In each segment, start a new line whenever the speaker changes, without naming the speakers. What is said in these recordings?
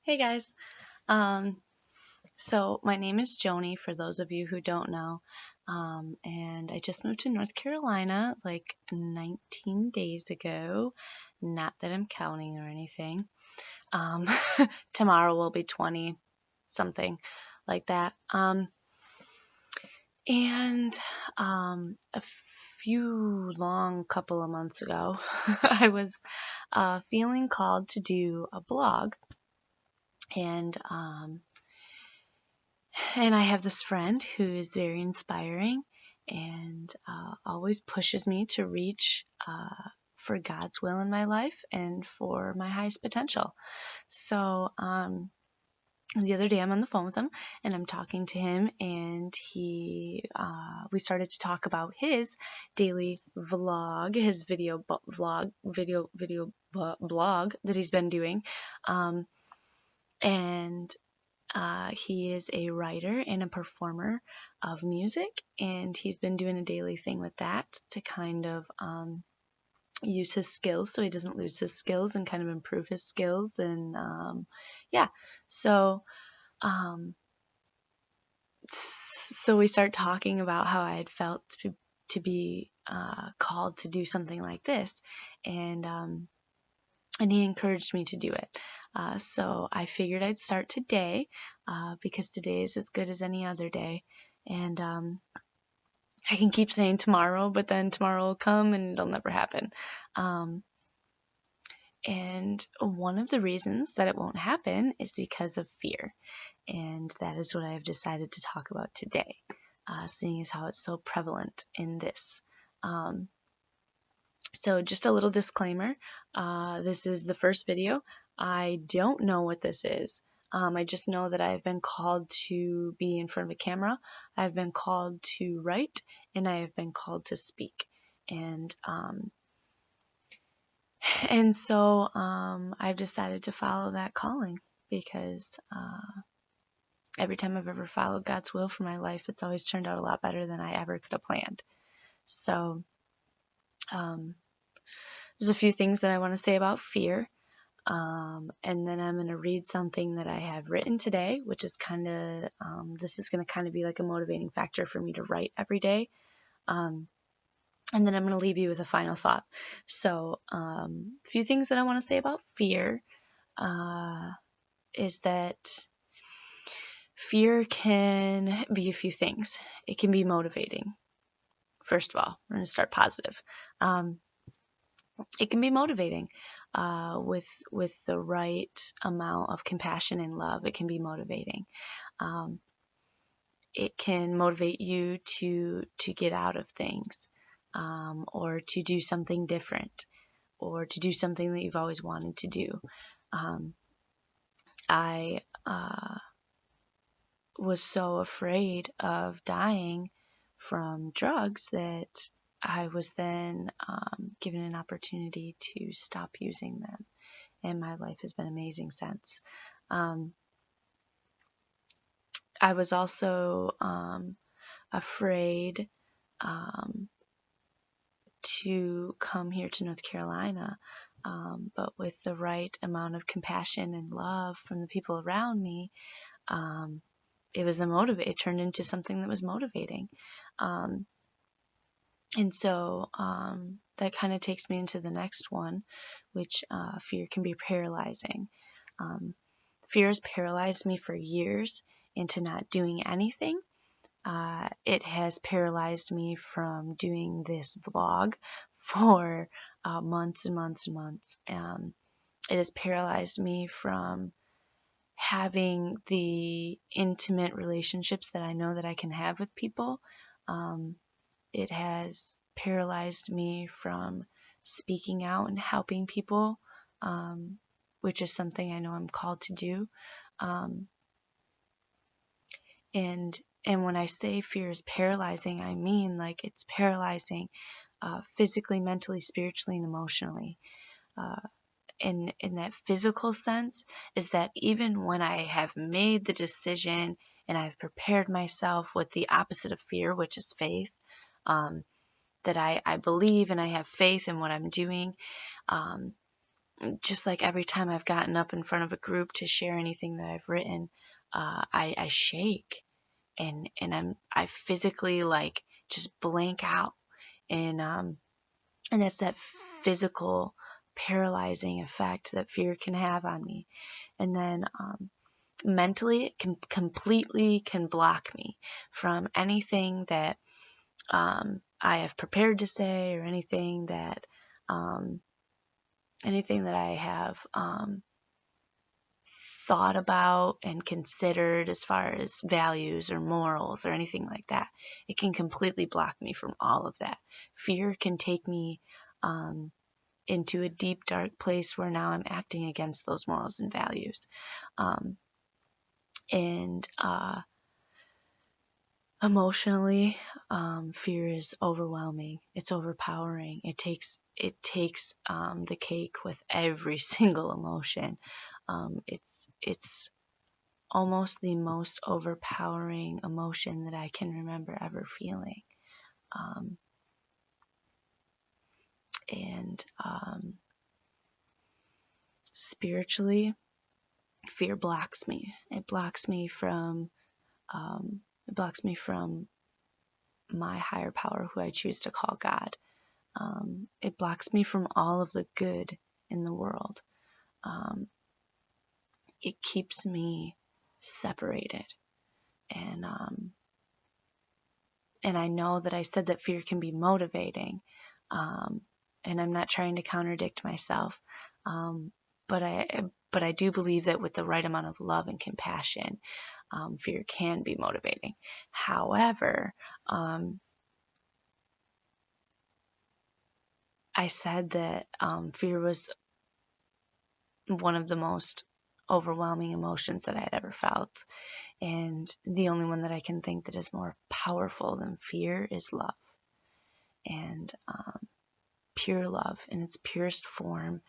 Hey guys. Um, so my name is Joni for those of you who don't know. And I just moved to North Carolina like 19 days ago. Not that I'm counting or anything. Um, Tomorrow will be 20 something like that. And a few long couple of months ago, I was feeling called to do a blog and and I have this friend who is very inspiring and always pushes me to reach for God's will in my life and for my highest potential. So the other day I'm on the phone with him and I'm talking to him, and we started to talk about his daily vlog, his blog that he's been doing. Um, and he is a writer and a performer of music, and he's been doing a daily thing with that to kind of use his skills so he doesn't lose his skills and kind of improve his skills. And yeah, so um, so we start talking about how I had felt to be called to do something like this, and and he encouraged me to do it. So I figured I'd start today because today is as good as any other day. And I can keep saying tomorrow, but then tomorrow will come and it'll never happen. Um, and one of the reasons that it won't happen is because of fear. And that is what I have decided to talk about today, seeing as how it's so prevalent in this. Um, So just a little disclaimer, this is the first video. I don't know what this is. I just know that I've been called to be in front of a camera. I've been called to write, and I have been called to speak. And I've decided to follow that calling because every time I've ever followed God's will for my life, it's always turned out a lot better than I ever could have planned. So um, there's a few things that I want to say about fear. And then I'm going to read something that I have written today, which is this is going to kind of be like a motivating factor for me to write every day. And then I'm going to leave you with a final thought. So, a few things that I want to say about fear is that fear can be a few things. It can be motivating. First of all, we're going to start positive. It can be motivating with the right amount of compassion and love. It can be motivating. Um, it can motivate you to get out of things, or to do something different, or to do something that you've always wanted to do. I was so afraid of dying from drugs that I was then given an opportunity to stop using them, and my life has been amazing since. I was also afraid to come here to North Carolina, but with the right amount of compassion and love from the people around me, it turned into something that was motivating. Um, and so that kind of takes me into the next one, which fear can be paralyzing. Fear has paralyzed me for years into not doing anything. It has paralyzed me from doing this vlog for months and months and months. It has paralyzed me from having the intimate relationships that I know that I can have with people. It has paralyzed me from speaking out and helping people, which is something I know I'm called to do. Um, and and when I say fear is paralyzing, I mean like it's paralyzing physically, mentally, spiritually, and emotionally. In that physical sense is that even when I have made the decision and I've prepared myself with the opposite of fear, which is faith, that I believe and I have faith in what I'm doing, um, just like every time I've gotten up in front of a group to share anything that I've written, I shake, and I physically like just blank out, and that's that physical paralyzing effect that fear can have on me. And then mentally, it can completely block me from anything that I have prepared to say, or um, anything that I have thought about and considered as far as values or morals or anything like that. It can completely block me from all of that. Fear can take me into a deep, dark place where now I'm acting against those morals and values. And emotionally, fear is overwhelming. It's overpowering. It takes the cake with every single emotion. It's almost the most overpowering emotion that I can remember ever feeling. And spiritually, fear blocks me. It blocks me from my higher power, who I choose to call God. It blocks me from all of the good in the world. It keeps me separated. And I know that I said that fear can be motivating, and I'm not trying to contradict myself, but I do believe that with the right amount of love and compassion, fear can be motivating. However, I said that fear was one of the most overwhelming emotions that I had ever felt, and the only one that I can think that is more powerful than fear is love. And pure love in its purest form,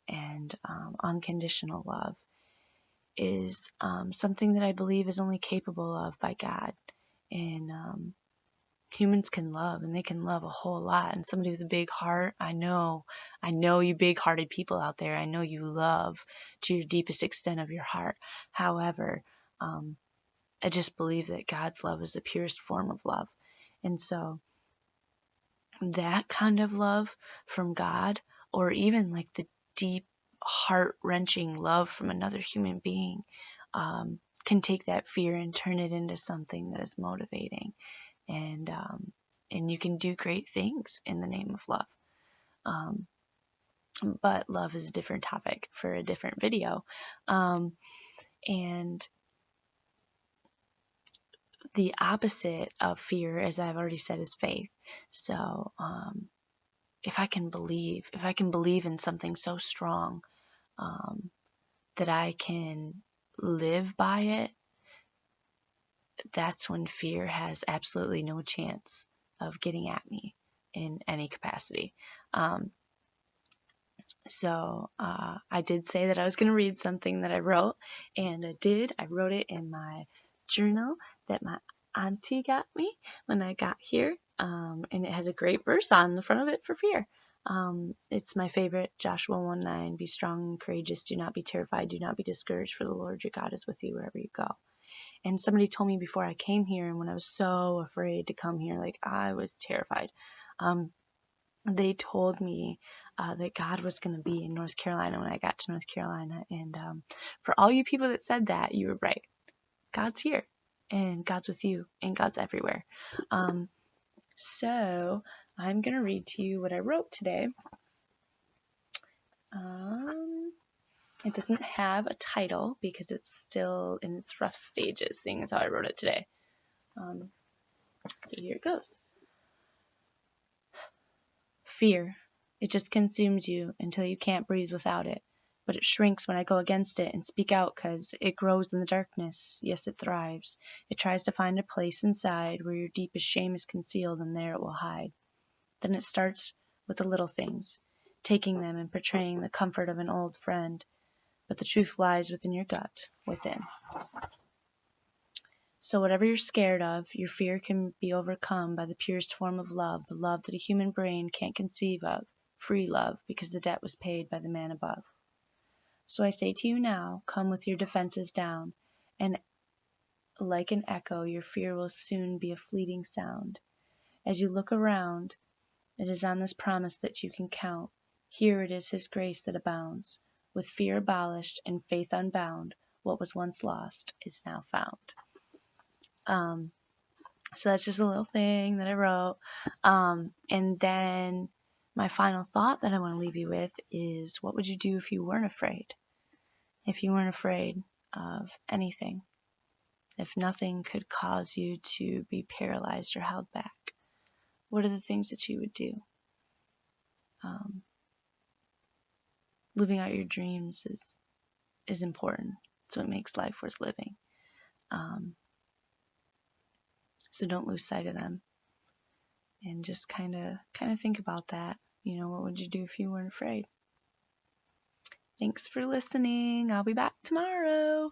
and unconditional love is something that I believe is only capable of by God. And humans can love, and they can love a whole lot. And somebody with a big heart, I know you big-hearted people out there, I know you love to your deepest extent of your heart. However, I just believe that God's love is the purest form of love. And so that kind of love from God, or even like the deep, heart-wrenching love from another human being, can take that fear and turn it into something that is motivating. And you can do great things in the name of love. But love is a different topic for a different video. And the opposite of fear, as I've already said, is faith. So if I can believe in something so strong that I can live by it, that's when fear has absolutely no chance of getting at me in any capacity. So I did say that I was going to read something that I wrote, and I did. I wrote it in my journal that my auntie got me when I got here, and it has a great verse on the front of it for fear. It's my favorite, Joshua 1:9. Be strong and courageous. Do not be terrified. Do not be discouraged, for the Lord your God is with you wherever you go. And somebody told me before I came here, and when I was so afraid to come here, like I was terrified, they told me that God was going to be in North Carolina when I got to North Carolina. And for all you people that said that, you were right. God's here, and God's with you, and God's everywhere. So I'm going to read to you what I wrote today. It doesn't have a title because it's still in its rough stages, seeing as how I wrote it today. So here it goes. Fear. It just consumes you until you can't breathe without it. But it shrinks when I go against it and speak out, 'cause it grows in the darkness. Yes, it thrives. It tries to find a place inside where your deepest shame is concealed, and there it will hide. Then it starts with the little things, taking them and portraying the comfort of an old friend. But the truth lies within your gut, within. So whatever you're scared of, your fear can be overcome by the purest form of love, the love that a human brain can't conceive of, free love, because the debt was paid by the man above. So I say to you now, come with your defenses down, and like an echo, your fear will soon be a fleeting sound. As you look around, it is on this promise that you can count. Here it is His grace that abounds. With fear abolished and faith unbound, what was once lost is now found. So that's just a little thing that I wrote. And then my final thought that I want to leave you with is, what would you do if you weren't afraid? If you weren't afraid of anything? If nothing could cause you to be paralyzed or held back? What are the things that you would do? Living out your dreams is important. It's what makes life worth living. So don't lose sight of them, and just kind of think about that. What would you do if you weren't afraid? Thanks for listening. I'll be back tomorrow.